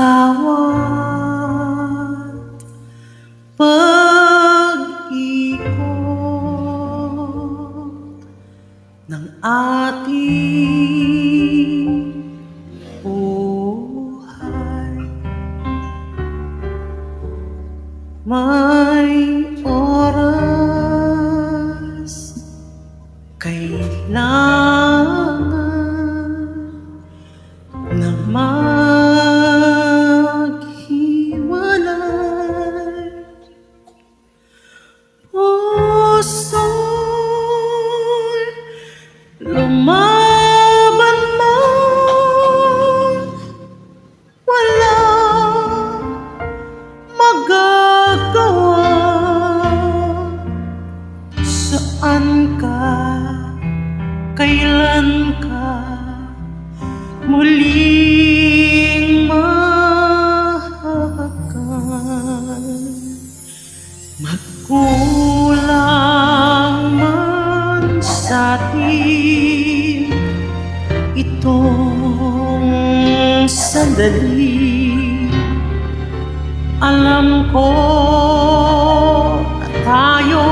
bawat pag-ikot ng ating buhay, may oras kailangan na maghiwalay. Puso'y lumaban man, walang magagawa. Saan ka, kailan ka muling mahahagkan? Magkulang man sa'tin itong sandali, alam ko na tayo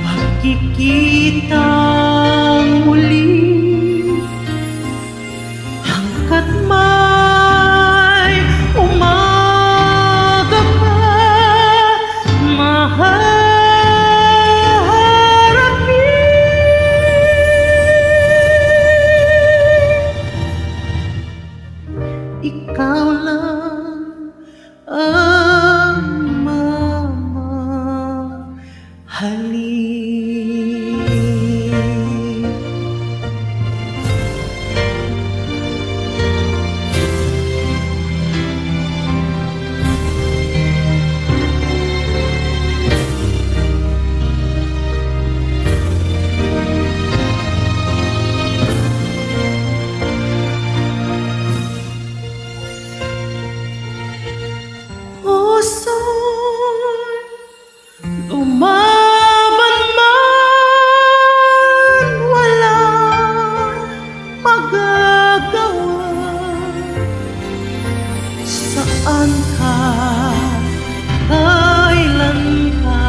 magkikitang muli hanggat may umaga pa. Maharapin ikaw lang ang mamahalin. Lumaban man, walang magagawa. Saan ka, kailan ka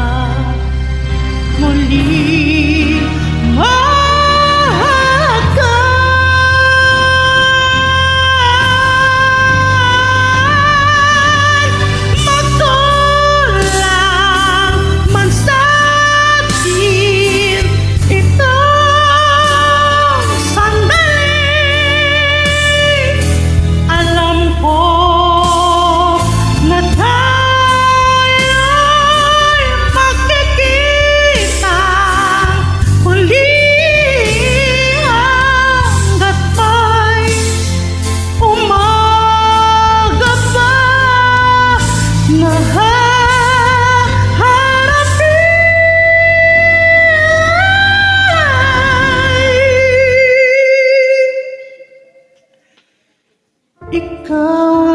muling ikaw